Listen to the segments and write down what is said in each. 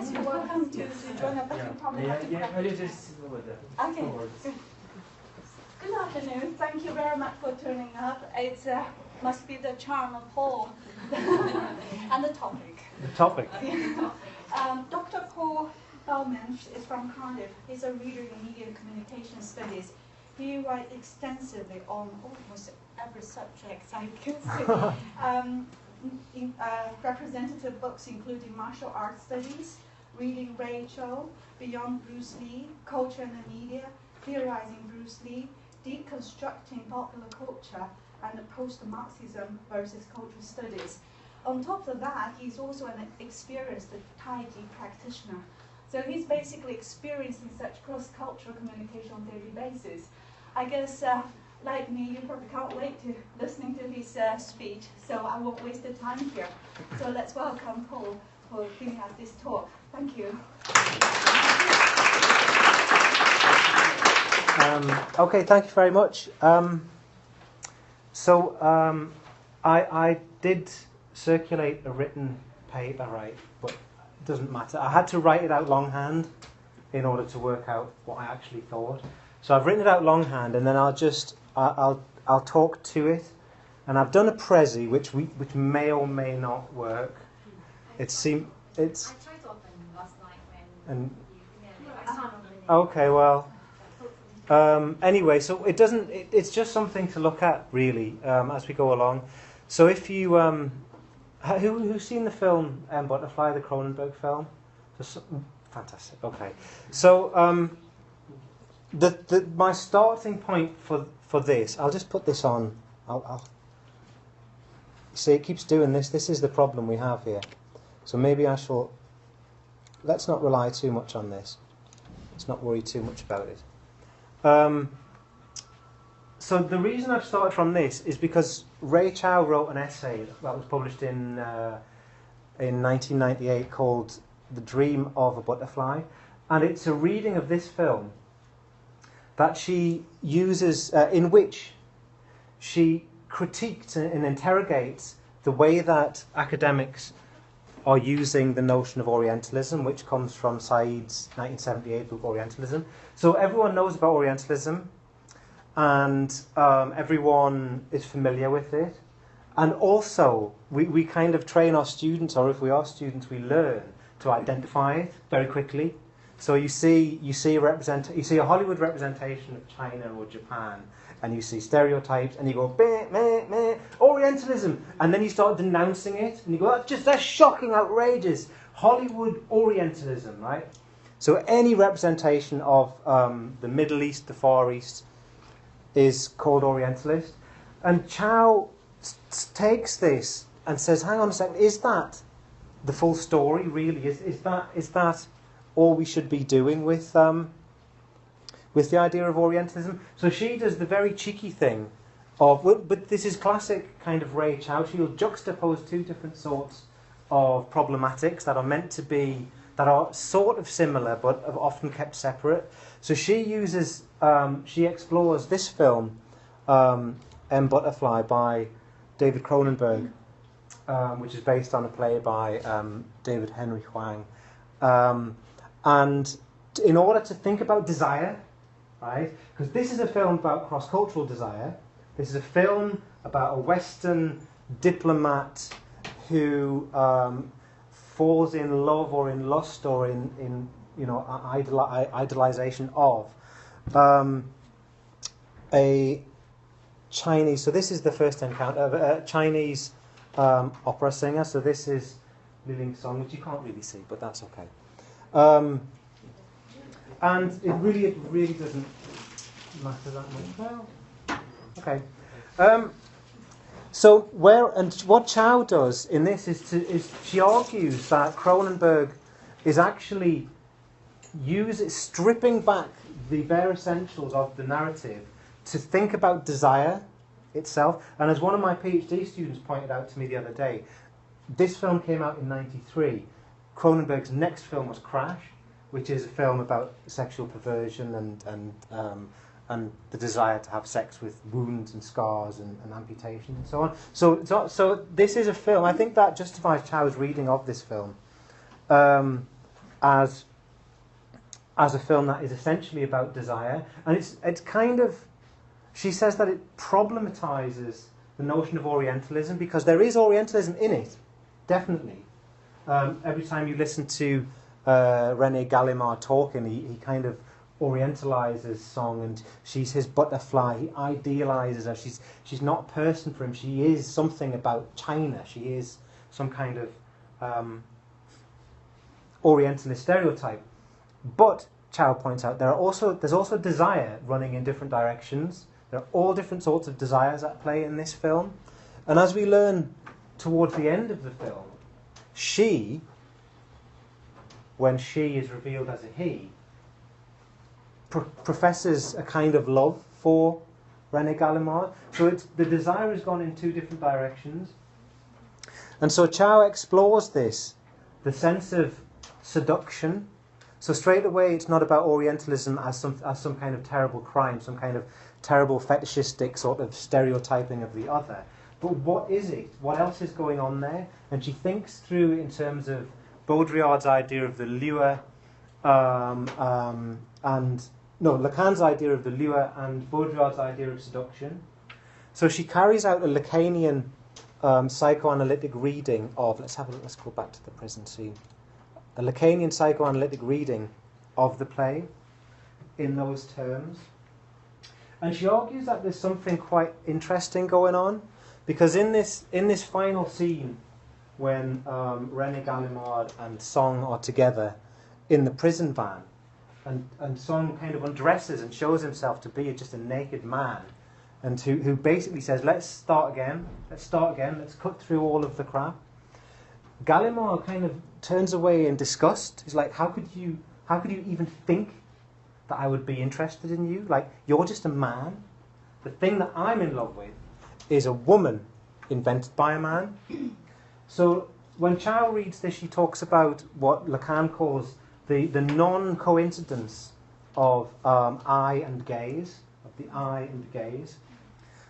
Yes, you're welcome to join us. You probably have to just over there. Okay. Good afternoon. Thank you very much for turning up. It must be the charm of Paul and the topic. The topic. Dr. Paul Bellman is from Cardiff. He's a reader in media and communication studies. He writes extensively on almost every subject I can see. Representative books including martial arts studies, Reading Rachel, Beyond Bruce Lee, Culture and the Media, Theorizing Bruce Lee, Deconstructing Popular Culture, and Post-Marxism versus Cultural Studies. On top of that, he's also an experienced Tai Chi practitioner. So he's basically experiencing such cross-cultural communication on a daily basis. I guess, like me, you probably can't wait to listening to his speech, so I won't waste the time here. So let's welcome Paul for giving us this talk. Thank you. Okay, thank you very much. I did circulate a written paper, right, but it doesn't matter. I had to write it out longhand in order to work out what I actually thought. So I've written it out longhand, and then I'll talk to it. And I've done a Prezi, which may or may not work. I tried to open last night when okay, well. Anyway, so it doesn't. It's just something to look at, really, as we go along. So if you who's seen the film Butterfly, the Cronenberg film? Fantastic. Okay, so my starting point for this, I'll just put this on. I'll see, it keeps doing this. This is the problem we have here. So maybe I shall. Let's not rely too much on this. Let's not worry too much about it. So the reason I've started from this is because Ray Chow wrote an essay that was published in 1998 called "The Dream of a Butterfly," and it's a reading of this film that she uses, in which she critiqued and interrogates the way that academics are using the notion of Orientalism, which comes from Said's 1978 book Orientalism. So everyone knows about Orientalism, and everyone is familiar with it. And also, we kind of train our students, or if we are students, we learn to identify it very quickly. So you see a Hollywood representation of China or Japan, and you see stereotypes, and you go, meh, meh, meh, Orientalism, and then you start denouncing it, and you go, that's shocking, outrageous, Hollywood Orientalism, right? So any representation of the Middle East, the Far East, is called Orientalist. And Chow takes this and says, hang on a second, is that the full story, really? Is that all we should be doing with the idea of Orientalism? So she does the very cheeky thing of, but this is classic kind of Ray Chow. She'll juxtapose two different sorts of problematics that are meant to be, that are sort of similar but have often kept separate. So she uses, she explores this film, Butterfly by David Cronenberg, which is based on a play by David Henry Hwang. And in order to think about desire, right? Because this is a film about cross-cultural desire. This is a film about a Western diplomat who falls in love or in lust or in idolization of a Chinese. So this is the first encounter of a Chinese opera singer. So this is Li Ling Song, which you can't really see, but that's okay. And it really doesn't matter that much. Well, okay. So what Chow does in this is she argues that Cronenberg is actually stripping back the bare essentials of the narrative to think about desire itself. And as one of my PhD students pointed out to me the other day, this film came out in '93. Cronenberg's next film was Crash, which is a film about sexual perversion and the desire to have sex with wounds and scars and amputation and so on. So this is a film. I think that justifies Chow's reading of this film. as a film that is essentially about desire, and it's kind of, she says that it problematizes the notion of Orientalism, because there is Orientalism in it, definitely. Every time you listen to René Gallimard talking, he kind of orientalizes Song, and she's his butterfly. He idealizes her. She's not a person for him. She is something about China. She is some kind of Orientalist stereotype. But Chow points out there's also desire running in different directions. There are all different sorts of desires at play in this film, and as we learn towards the end of the film, she, when she is revealed as a he, professes a kind of love for René Gallimard. So the desire has gone in two different directions. And so Chow explores this, the sense of seduction. So straight away it's not about Orientalism as some kind of terrible crime, some kind of terrible fetishistic sort of stereotyping of the other. But what is it? What else is going on there? And she thinks through in terms of Baudrillard's idea of the lure, Lacan's idea of the lure and Baudrillard's idea of seduction. So she carries out a Lacanian psychoanalytic reading of, let's go back to the prison scene, a Lacanian psychoanalytic reading of the play in those terms. And she argues that there's something quite interesting going on, because in this final scene, when René Gallimard and Song are together in the prison van, and Song kind of undresses and shows himself to be just a naked man, and who basically says, let's start again, let's cut through all of the crap. Gallimard kind of turns away in disgust. He's like, how could you even think that I would be interested in you? Like, you're just a man. The thing that I'm in love with is a woman invented by a man. So when Chow reads this, she talks about what Lacan calls the non-coincidence of eye and gaze, of the eye and gaze.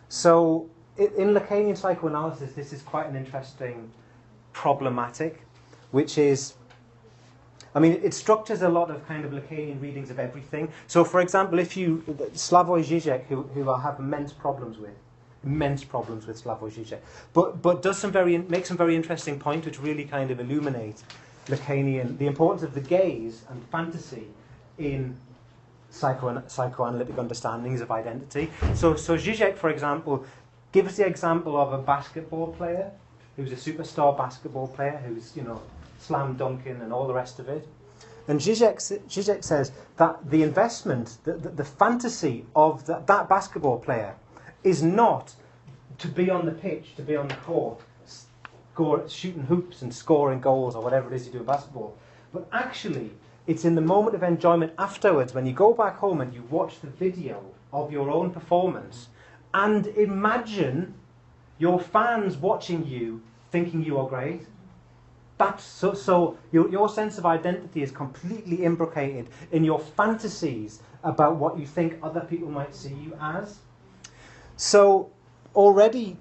So in Lacanian psychoanalysis, this is quite an interesting problematic, which is, it structures a lot of kind of Lacanian readings of everything. So, for example, if you, Slavoj Žižek, who I have immense problems with Slavoj Žižek, but makes some very interesting points which really kind of illuminate Lacanian, the importance of the gaze and fantasy in psychoanalytic understandings of identity. So Žižek, for example, gives the example of a basketball player who's a superstar basketball player who's, slam dunking and all the rest of it. And Žižek says that the investment, the fantasy of that basketball player is not to be on the pitch, to be on the court, shooting hoops and scoring goals or whatever it is you do in basketball. But actually, it's in the moment of enjoyment afterwards when you go back home and you watch the video of your own performance and imagine your fans watching you thinking you are great. That's so your sense of identity is completely imbricated in your fantasies about what you think other people might see you as. So already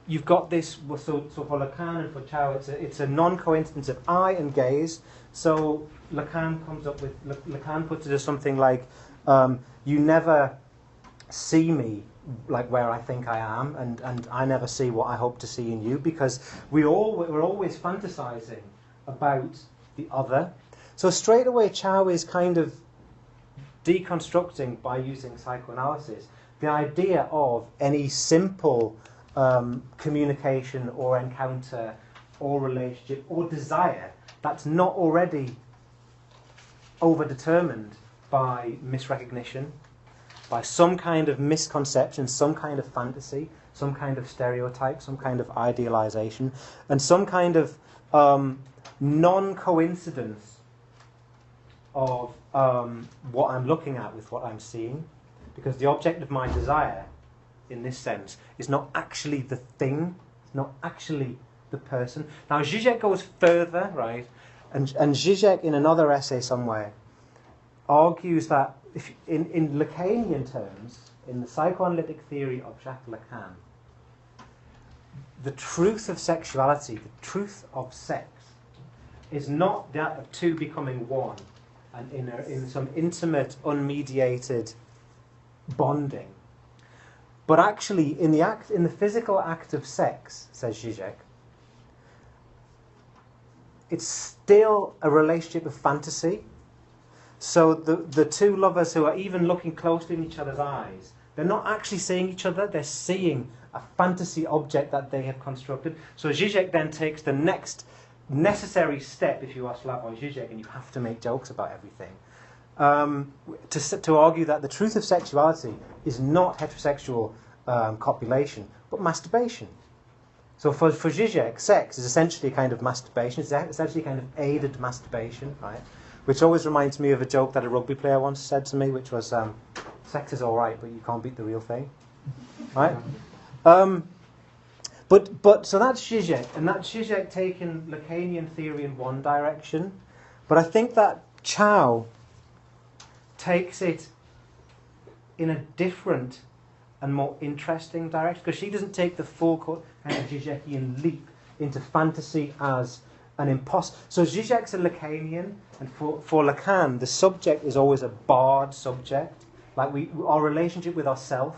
you've got this. So for Lacan and for Chow, it's a non-coincidence of eye and gaze. So Lacan puts it as something like, you never see me like where I think I am, and I never see what I hope to see in you, because we're always fantasizing about the other. So straight away Chow is kind of deconstructing, by using psychoanalysis, the idea of any simple communication or encounter or relationship or desire that's not already overdetermined by misrecognition, by some kind of misconception, some kind of fantasy, some kind of stereotype, some kind of idealization, and some kind of non-coincidence of what I'm looking at with what I'm seeing. Because the object of my desire, in this sense, is not actually the thing, it's not actually the person. Now, Žižek goes further, right? And Žižek, in another essay somewhere, argues that if in Lacanian terms, in the psychoanalytic theory of Jacques Lacan, the truth of sexuality, the truth of sex, is not the act of two becoming one and in some intimate, unmediated bonding, but actually in the physical act of sex, says Zizek, it's still a relationship of fantasy. So the two lovers who are even looking closely in each other's eyes, they're not actually seeing each other, they're seeing a fantasy object that they have constructed. So Zizek then takes the next necessary step, if you are Slavoj Žižek, and you have to make jokes about everything, to argue that the truth of sexuality is not heterosexual copulation, but masturbation. So for Žižek, sex is essentially a kind of masturbation. It's essentially a kind of aided masturbation, right? Which always reminds me of a joke that a rugby player once said to me, which was, sex is all right, but you can't beat the real thing, right? But so that's Zizek, and that's Zizek taking Lacanian theory in one direction. But I think that Chow takes it in a different and more interesting direction, because she doesn't take the full kind of Zizekian leap into fantasy as an imposter. So Zizek's a Lacanian, and for Lacan, the subject is always a barred subject. Like our relationship with ourself,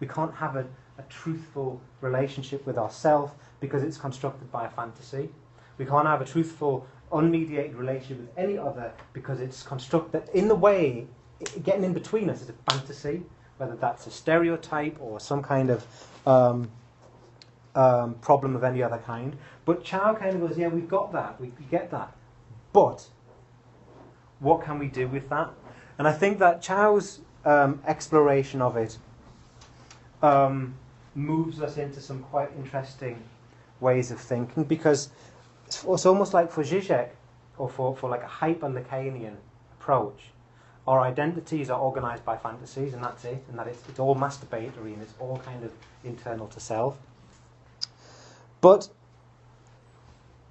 we can't have a truthful relationship with ourself because it's constructed by a fantasy. We can't have a truthful, unmediated relationship with any other because it's constructed in the way, getting in between us is a fantasy, whether that's a stereotype or some kind of problem of any other kind. But Chow kind of goes, yeah, we've got that, we get that. But what can we do with that? And I think that Chow's exploration of it moves us into some quite interesting ways of thinking, because it's almost like for Zizek, or for like a hyper-Lacanian approach, our identities are organised by fantasies, and that's it, and that it's all masturbatory and it's all kind of internal to self. But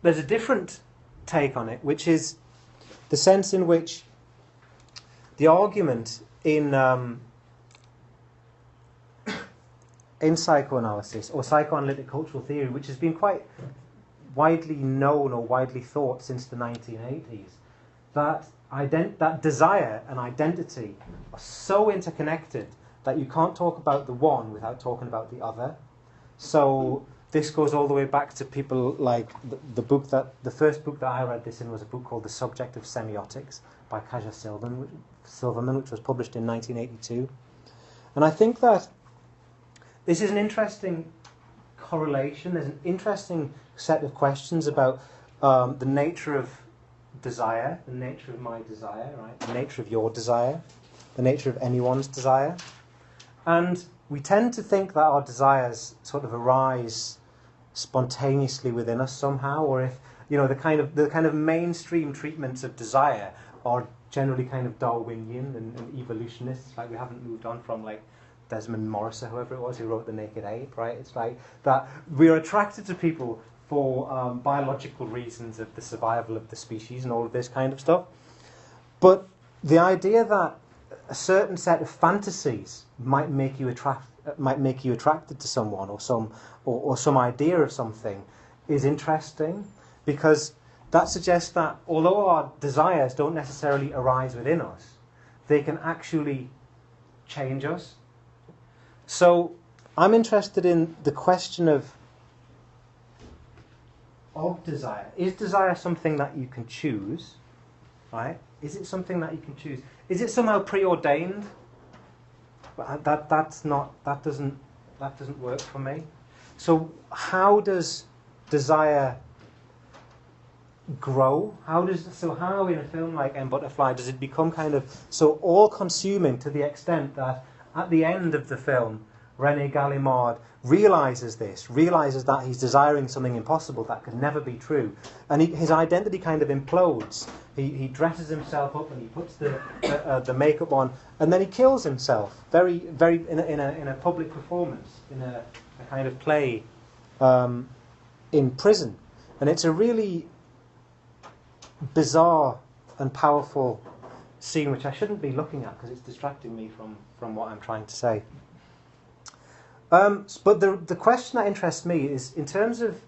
there's a different take on it, which is the sense in which the argument in psychoanalysis or psychoanalytic cultural theory, which has been quite widely known or widely thought since the 1980s, that desire and identity are so interconnected that you can't talk about the one without talking about the other. So this goes all the way back to people like the first book that I read this in was a book called The Subject of Semiotics by Kaja Silverman, which was published in 1982. And I think that this is an interesting correlation. There's an interesting set of questions about the nature of desire, the nature of my desire, right? The nature of your desire, the nature of anyone's desire. And we tend to think that our desires sort of arise spontaneously within us somehow, or if the kind of mainstream treatments of desire are generally kind of Darwinian and evolutionists. Like we haven't moved on from like Desmond Morris or whoever it was who wrote The Naked Ape, right? It's like that we are attracted to people for biological reasons of the survival of the species and all of this kind of stuff. But the idea that a certain set of fantasies might make you attracted to someone or some idea of something is interesting, because that suggests that although our desires don't necessarily arise within us, they can actually change us. So I'm interested in the question of desire. Is desire something that you can choose? Right? Is it something that you can choose? Is it somehow preordained? That doesn't work for me. So how does desire grow? How in a film like M. Butterfly does it become kind of so all-consuming to the extent that at the end of the film, René Gallimard realizes that he's desiring something impossible that could never be true, and his identity kind of implodes. He dresses himself up and he puts the makeup on, and then he kills himself very in a public performance, in a kind of play in prison, and it's a really bizarre and powerful scene which I shouldn't be looking at because it's distracting me from what I'm trying to say. But the question that interests me is in terms of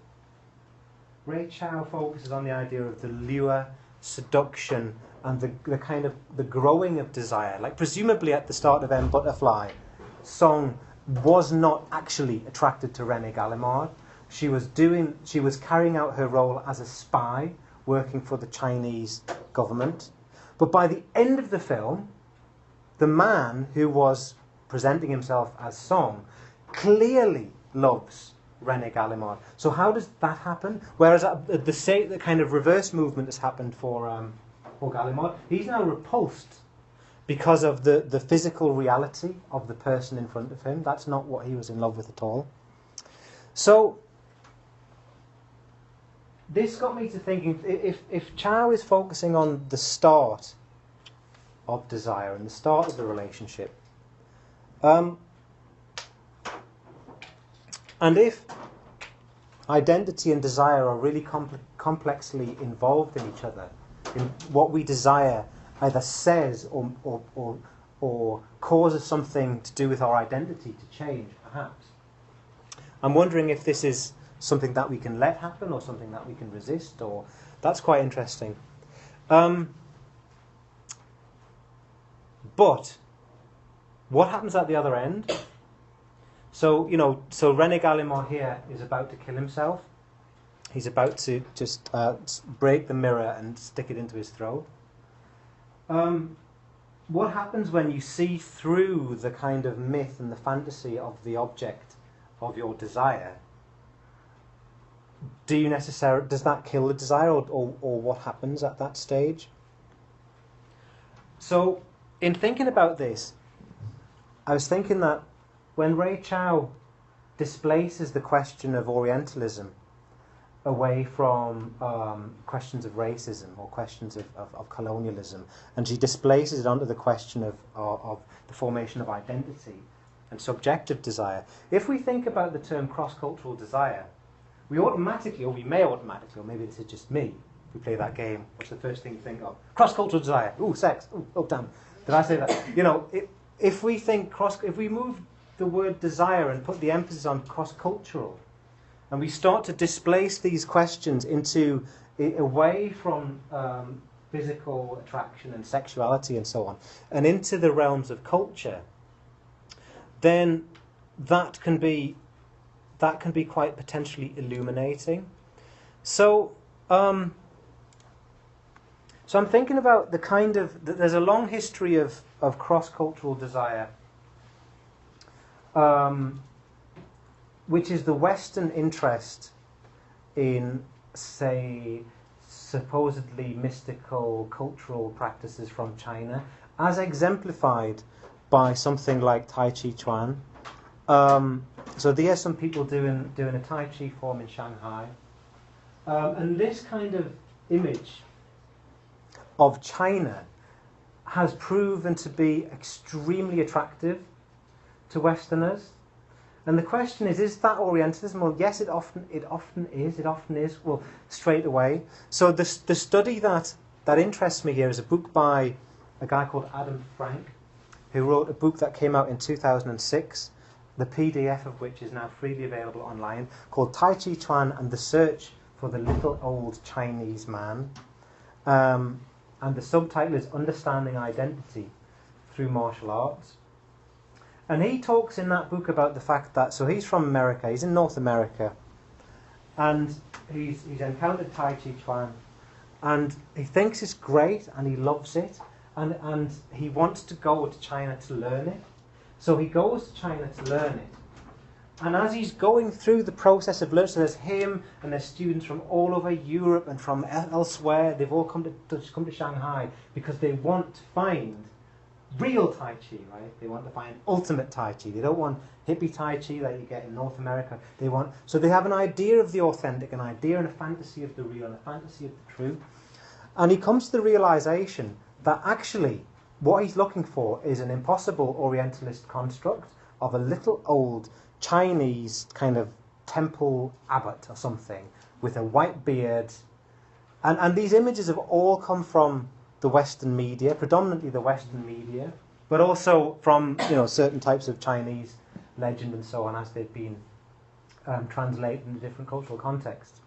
Ray Chow focuses on the idea of the lure, seduction, and the kind of the growing of desire. Like presumably at the start of M. Butterfly, Song was not actually attracted to René Gallimard. She was carrying out her role as a spy, working for the Chinese government. But by the end of the film, the man who was presenting himself as Song clearly loves René Gallimard. So how does that happen? Whereas the kind of reverse movement has happened for Gallimard. He's now repulsed because of the physical reality of the person in front of him. That's not what he was in love with at all. So this got me to thinking, if Chow is focusing on the start of desire and the start of the relationship, and if identity and desire are really complexly involved in each other, in what we desire either says or causes something to do with our identity to change, perhaps. I'm wondering if this is something that we can let happen or something that we can resist, or that's quite interesting. But what happens at the other end? So René Gallimard here is about to kill himself. He's about to just break the mirror and stick it into his throat. What happens when you see through the kind of myth and the fantasy of the object of your desire? Does that kill the desire, or what happens at that stage? So, in thinking about this, I was thinking that when Ray Chow displaces the question of Orientalism away from questions of racism or questions of colonialism, and she displaces it onto the question of the formation of identity and subjective desire. If we think about the term cross-cultural desire, we automatically, or we may automatically, or maybe this is just me, if we play that game, what's the first thing you think of? Cross-cultural desire. Ooh, sex. Ooh, oh, damn. Did I say that? If we move the word desire and put the emphasis on cross-cultural, and we start to displace these questions away from physical attraction and sexuality and so on, and into the realms of culture, then that can be quite potentially illuminating. So I'm thinking about the kind of there's a long history of cross-cultural desire, which is the Western interest in, say, supposedly mystical cultural practices from China, as exemplified by something like Tai Chi Chuan. So there are some people doing a Tai Chi form in Shanghai. And this kind of image of China has proven to be extremely attractive to Westerners. And the question is that Orientalism? Well, yes, it often is. Well, straight away. So the study that interests me here is a book by a guy called Adam Frank, who wrote a book that came out in 2006, the PDF of which is now freely available online, called Tai Chi Chuan and the Search for the Little Old Chinese Man. And the subtitle is Understanding Identity Through Martial Arts. And he talks in that book about the fact that, so he's from America, he's in North America, and he's encountered Tai Chi Chuan, and he thinks it's great, and he loves it, and he wants to go to China to learn it. So he goes to China to learn it. And as he's going through the process of learning, so there's him and there's students from all over Europe and from elsewhere. They've all come to Shanghai because they want to find real Tai Chi, right? They want to find ultimate Tai Chi. They don't want hippie Tai Chi that you get in North America. So they have an idea of the authentic, an idea and a fantasy of the real, and a fantasy of the true. And he comes to the realization that actually what he's looking for is an impossible Orientalist construct of a little old Chinese kind of temple abbot or something with a white beard. And these images have all come from the Western media, predominantly the Western media, but also from certain types of Chinese legend and so on as they've been translated into different cultural contexts.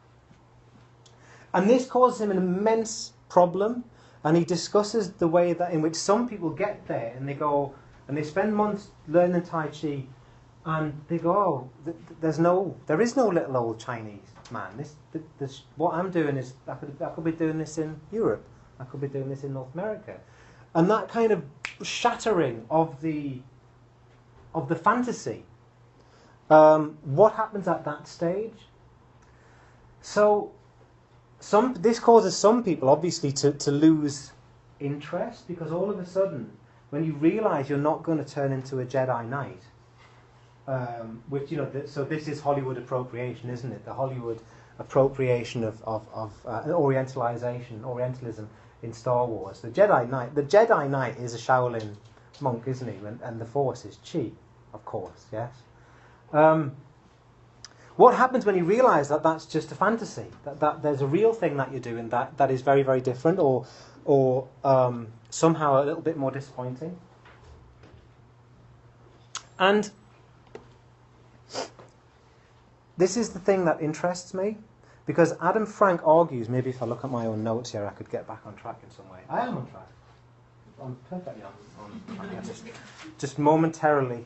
And this causes him an immense problem, and he discusses the way that in which some people get there and they go and they spend months learning Tai Chi, and they go, oh, there is no little old Chinese man. This what I'm doing is I could be doing this in Europe, I could be doing this in North America, and that kind of shattering of the fantasy. What happens at that stage? So this causes some people obviously to lose interest, because all of a sudden, when you realise you're not going to turn into a Jedi Knight, which so this is Hollywood appropriation, isn't it? The Hollywood appropriation of Orientalism in Star Wars. The Jedi Knight is a Shaolin monk, isn't he? And the Force is Chi, of course. Yes. What happens when you realise that that's just a fantasy? That there's a real thing that you're doing that is very, very different, or somehow a little bit more disappointing. And this is the thing that interests me, because Adam Frank argues, maybe if I look at my own notes here, I could get back on track in some way. I am on track. I'm perfectly on track. I just momentarily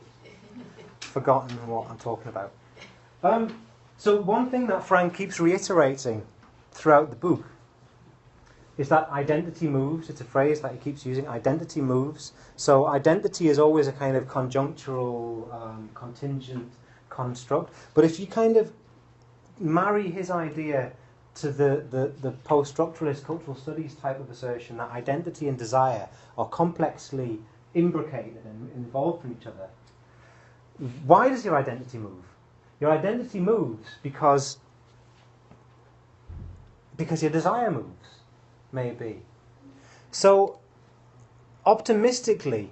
forgotten what I'm talking about. So one thing that Frank keeps reiterating throughout the book is that identity moves. It's a phrase that he keeps using, identity moves. So identity is always a kind of conjunctural, contingent construct. But if you kind of marry his idea to the post-structuralist cultural studies type of assertion that identity and desire are complexly imbricated and involved from each other, why does your identity move? Your identity moves because your desire moves, maybe. So, optimistically,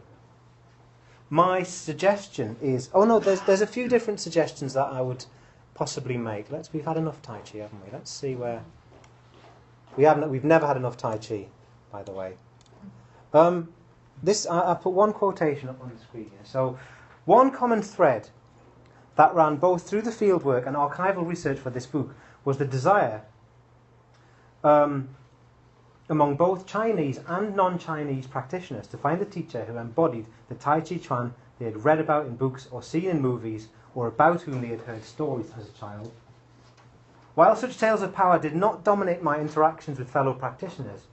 my suggestion is... Oh no, there's a few different suggestions that I would possibly make. We've had enough Tai Chi, haven't we? Let's see where... We've never had enough Tai Chi, by the way. I put one quotation up on the screen here. So, one common thread that ran both through the fieldwork and archival research for this book was the desire among both Chinese and non-Chinese practitioners to find a teacher who embodied the Tai Chi Chuan they had read about in books or seen in movies, or about whom they had heard stories as a child. While such tales of power did not dominate my interactions with fellow practitioners,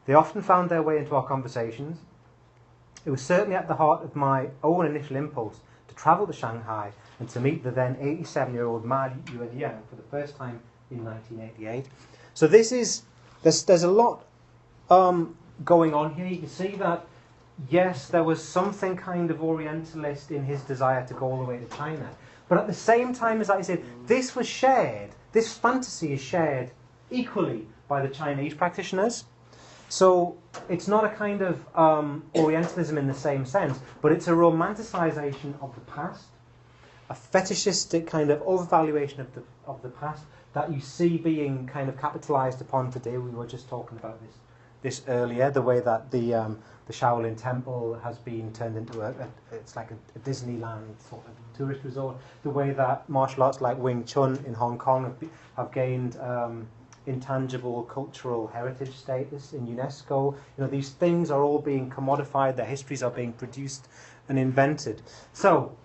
they often found their way into our conversations. It was certainly at the heart of my own initial impulse to travel to Shanghai and to meet the then 87-year-old Ma Yueliang for the first time in 1988. So there's a lot going on here. You can see that, yes, there was something kind of Orientalist in his desire to go all the way to China. But at the same time, as I said, this was shared, this fantasy is shared equally by the Chinese practitioners. So it's not a kind of Orientalism in the same sense, but it's a romanticization of the past, a fetishistic kind of overvaluation of the past that you see being kind of capitalized upon today. We were just talking about this earlier, the way that the Shaolin Temple has been turned into it's like a Disneyland sort of tourist resort, the way that martial arts like Wing Chun in Hong Kong have gained intangible cultural heritage status in UNESCO. These things are all being commodified, their histories are being produced and invented. So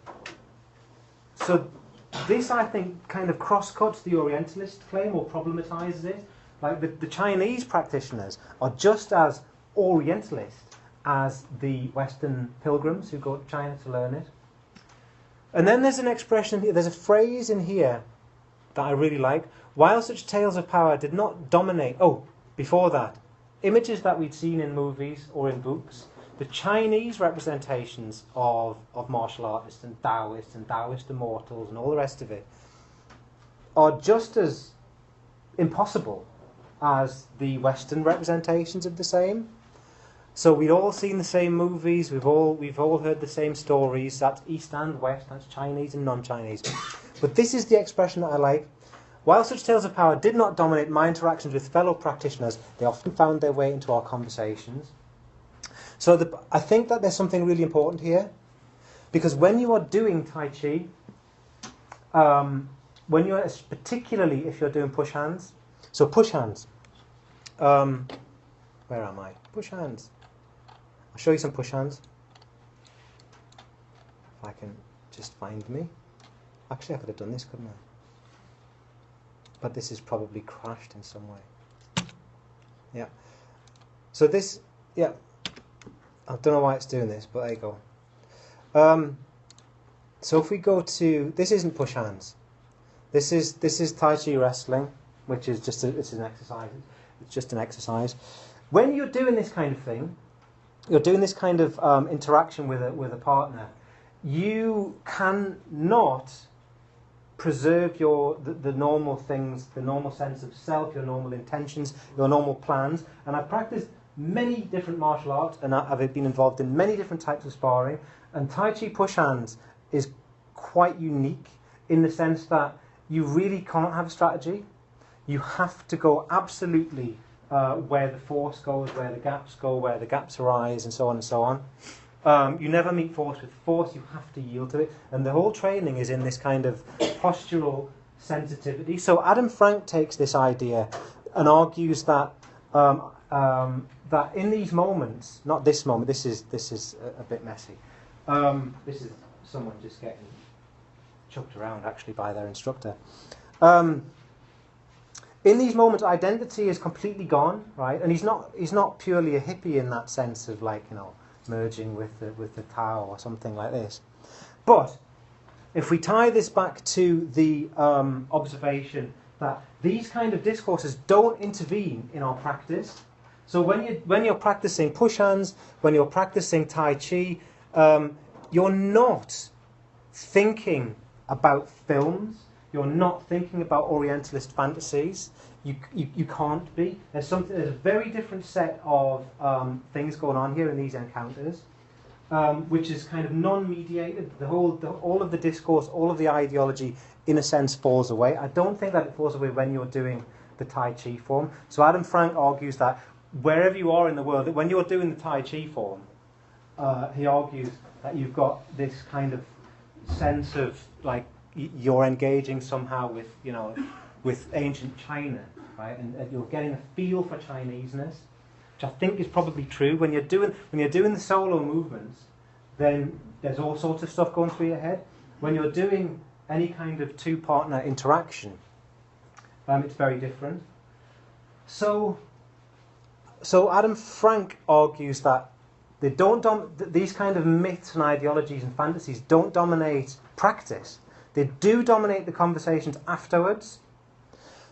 this, I think, kind of cross-cuts the Orientalist claim or problematizes it. Like the Chinese practitioners are just as Orientalist as the Western pilgrims who go to China to learn it. And then there's an expression here, there's a phrase in here that I really like. While such tales of power did not dominate... Oh, before that, images that we'd seen in movies or in books, the Chinese representations of martial artists and Taoist immortals and all the rest of it are just as impossible as the Western representations of the same. So we'd all seen the same movies, we've all heard the same stories. That's East and West, that's Chinese and non-Chinese. But this is the expression that I like. While such tales of power did not dominate my interactions with fellow practitioners, they often found their way into our conversations. So I think that there's something really important here, because when you are doing Tai Chi, particularly if you're doing push hands, so push hands, Where am I? Push hands. I'll show you some push hands. If I can just find me. Actually, I could have done this, couldn't I? But this is probably crashed in some way. Yeah. So this, yeah. I don't know why it's doing this, but there you go. So if we go to, this isn't push hands. This is Tai Chi wrestling, which is just it's an exercise. It's just an exercise. When you're doing this kind of thing, you're doing this kind of interaction with a partner, you cannot preserve the normal things, the normal sense of self, your normal intentions, your normal plans. And I've practiced many different martial arts, and I've been involved in many different types of sparring. And Tai Chi push hands is quite unique in the sense that you really can't have a strategy. You have to go absolutely where the force goes, where the gaps go, where the gaps arise, and so on and so on. You never meet force with force, you have to yield to it. And the whole training is in this kind of postural sensitivity. So Adam Frank takes this idea and argues that that in these moments, not this moment, this is a bit messy. This is someone just getting chucked around actually by their instructor. In these moments, identity is completely gone, right? And he's not purely a hippie in that sense of like, you know, merging with the Tao or something like this. But if we tie this back to the observation that these kind of discourses don't intervene in our practice. So when you're practicing push hands, when you're practicing Tai Chi, you're not thinking about films. You're not thinking about Orientalist fantasies. You can't be. There's a very different set of things going on here in these encounters, which is kind of non-mediated. All of the discourse, all of the ideology, in a sense, falls away. I don't think that it falls away when you're doing the Tai Chi form. So Adam Frank argues that wherever you are in the world, when you're doing the Tai Chi form, he argues that you've got this kind of sense of like you're engaging somehow with, you know, with ancient China, right? And you're getting a feel for Chineseness, which I think is probably true. When you're doing the solo movements, then there's all sorts of stuff going through your head. When you're doing any kind of two-partner interaction, it's very different. So Adam Frank argues that these kind of myths and ideologies and fantasies don't dominate practice. They do dominate the conversations afterwards.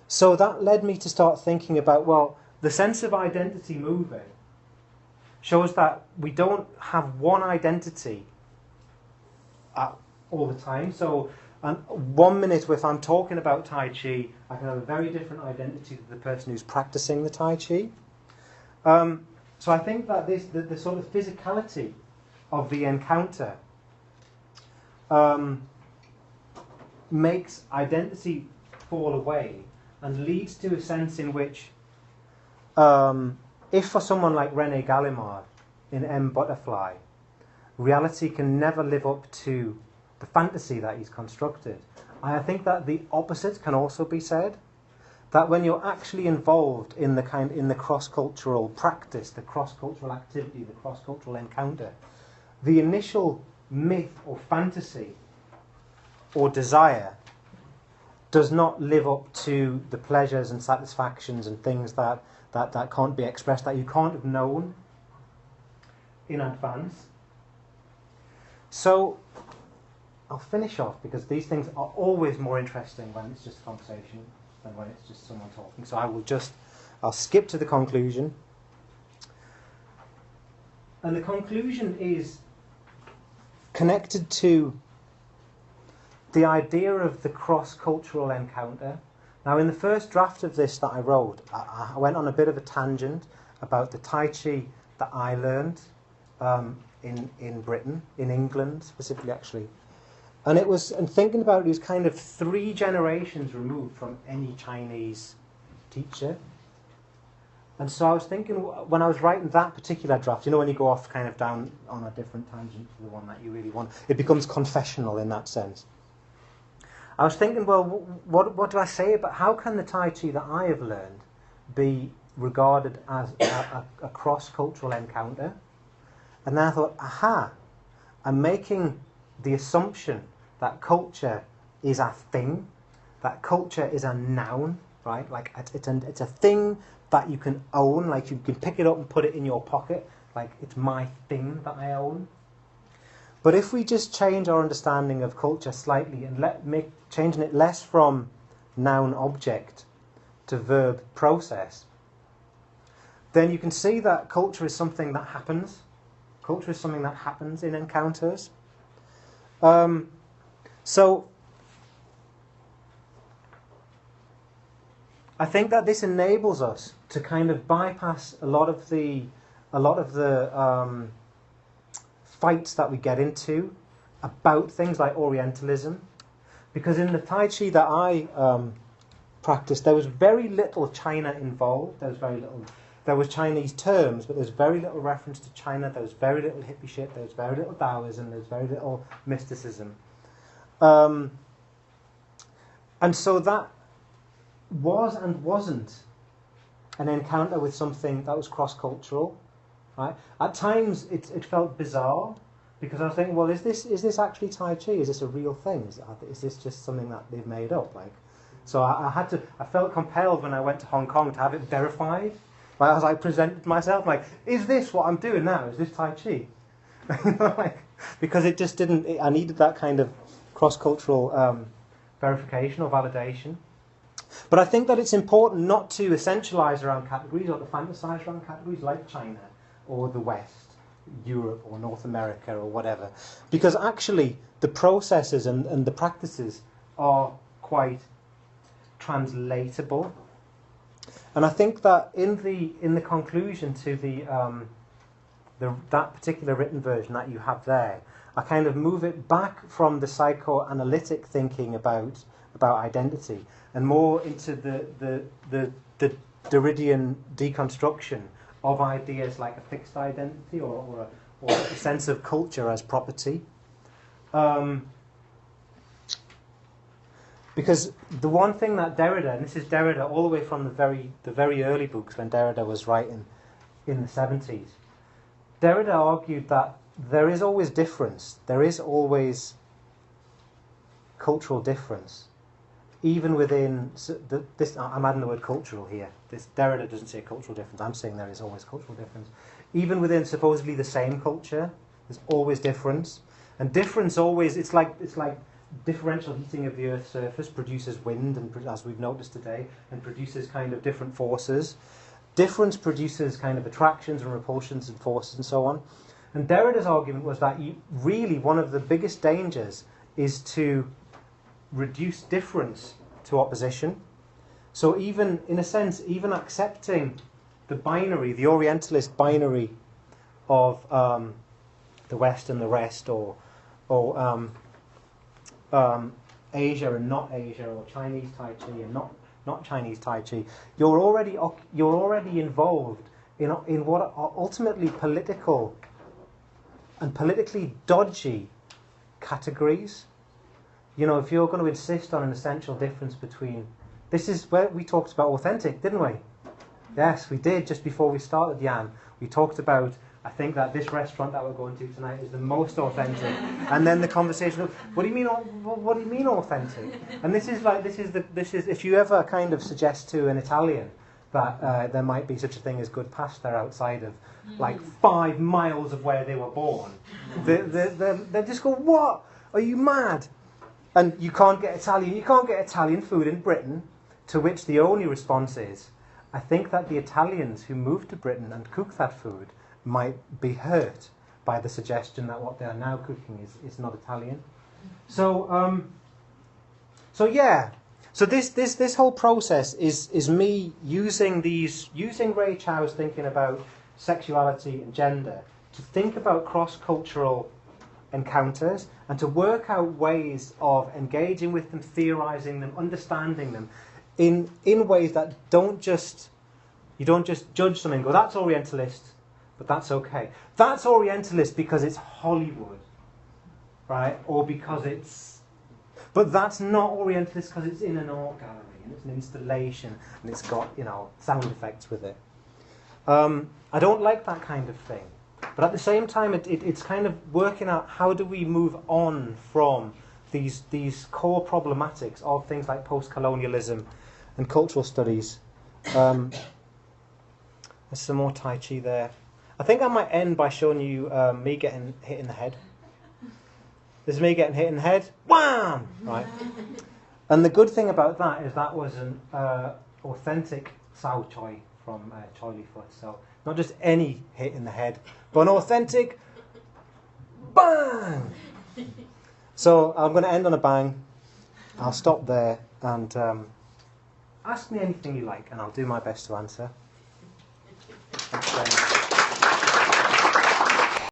So that led me to start thinking about, well, the sense of identity moving shows that we don't have one identity all the time. So 1 minute, if I'm talking about Tai Chi, I can have a very different identity to the person who's practicing the Tai Chi. So I think that the sort of physicality of the encounter makes identity fall away and leads to a sense in which, if for someone like René Gallimard in M. Butterfly, reality can never live up to the fantasy that he's constructed, I think that the opposite can also be said. That when you're actually involved in the cross-cultural practice, the cross-cultural activity, the cross-cultural encounter, the initial myth or fantasy or desire does not live up to the pleasures and satisfactions and things that can't be expressed, that you can't have known in advance. So I'll finish off, because these things are always more interesting when it's just a conversation than when it's just someone talking. So I'll skip to the conclusion. And the conclusion is connected to the idea of the cross-cultural encounter. Now, in the first draft of this that I wrote, I went on a bit of a tangent about the Tai Chi that I learned in Britain, in England specifically, actually. And thinking about it was kind of 3 generations removed from any Chinese teacher. And so I was thinking, when I was writing that particular draft, you know, when you go off kind of down on a different tangent to the one that you really want, it becomes confessional in that sense. I was thinking, well, what do I say about how can the Tai Chi that I have learned be regarded as a cross-cultural encounter. And then I thought, aha, I'm making the assumption that culture is a thing, that culture is a noun, right? Like it's a thing that you can own, like you can pick it up and put it in your pocket, like it's my thing that I own. But if we just change our understanding of culture slightly and changing it less from noun object to verb process, then you can see that culture is something that happens. Culture is something that happens in encounters. So I think that this enables us to kind of bypass a lot of the fights that we get into about things like Orientalism, because in the Tai Chi that I practiced, there was very little China involved. There was very little. There was Chinese terms, but there's very little reference to China. There was very little hippie shit. There was very little Taoism. There was very little mysticism. And so that was and wasn't an encounter with something that was cross-cultural. Right? At times, it felt bizarre because I was thinking, well, is this actually Tai Chi? Is this a real thing? Is this just something that they've made up? Like, so I felt compelled when I went to Hong Kong to have it verified. Like, as I presented myself, like, is this what I'm doing now? Is this Tai Chi? Like, because it just didn't. I needed that kind of cross-cultural verification or validation. But I think that it's important not to essentialize around categories or to fantasize around categories like China or the West, Europe or North America or whatever, because actually the processes and the practices are quite translatable. And I think that in the conclusion to that particular written version that you have there, I kind of move it back from the psychoanalytic thinking about identity and more into the Derridian deconstruction of ideas like a fixed identity or a sense of culture as property. Because the one thing that Derrida, and this is Derrida all the way from the very early books when Derrida was writing in the 70s, Derrida argued that there is always difference, there is always cultural difference, even within this. I'm adding the word cultural here. This Derrida doesn't say cultural difference. I'm saying there is always cultural difference, even within supposedly the same culture. There's always difference, and difference always. It's like differential heating of the Earth's surface produces wind, and as we've noticed today, and produces kind of different forces. Difference produces kind of attractions and repulsions and forces and so on. And Derrida's argument was that really one of the biggest dangers is to reduce difference to opposition. So even, in a sense, even accepting the binary, the Orientalist binary of the West and the rest, or Asia and not Asia, or Chinese Tai Chi and not Chinese Tai Chi, you're already involved in what are ultimately political and politically dodgy categories. You know, if you're going to insist on an essential difference between, this is where we talked about authentic, didn't we? Yes, we did, just before we started, Jan. We talked about, I think that this restaurant that we're going to tonight is the most authentic. And then the conversation of, what do you mean authentic? And this is if you ever kind of suggest to an Italian that there might be such a thing as good pasta outside of like 5 miles of where they were born, they just go, what? Are you mad? And you can't get Italian food in Britain, to which the only response is, I think that the Italians who moved to Britain and cook that food might be hurt by the suggestion that what they are now cooking is not Italian. So yeah. So this whole process is me using Ray Chow's thinking about sexuality and gender to think about cross-cultural encounters and to work out ways of engaging with them, theorizing them, understanding them in ways that you don't just judge something and go, that's Orientalist, but that's okay. That's Orientalist because it's Hollywood, right? Or because but that's not Orientalist because it's in an art gallery and it's an installation and it's got, sound effects with it. I don't like that kind of thing. But at the same time, it's kind of working out how do we move on from these core problematics of things like post-colonialism and cultural studies. There's some more Tai Chi there. I think I might end by showing you me getting hit in the head. This is me getting hit in the head. Wham! Right. And the good thing about that is that was an authentic Sao Choi from Choi Li Fut. So not just any hit in the head, but an authentic bang! So I'm going to end on a bang. I'll stop there and ask me anything you like, and I'll do my best to answer. Thanks very much.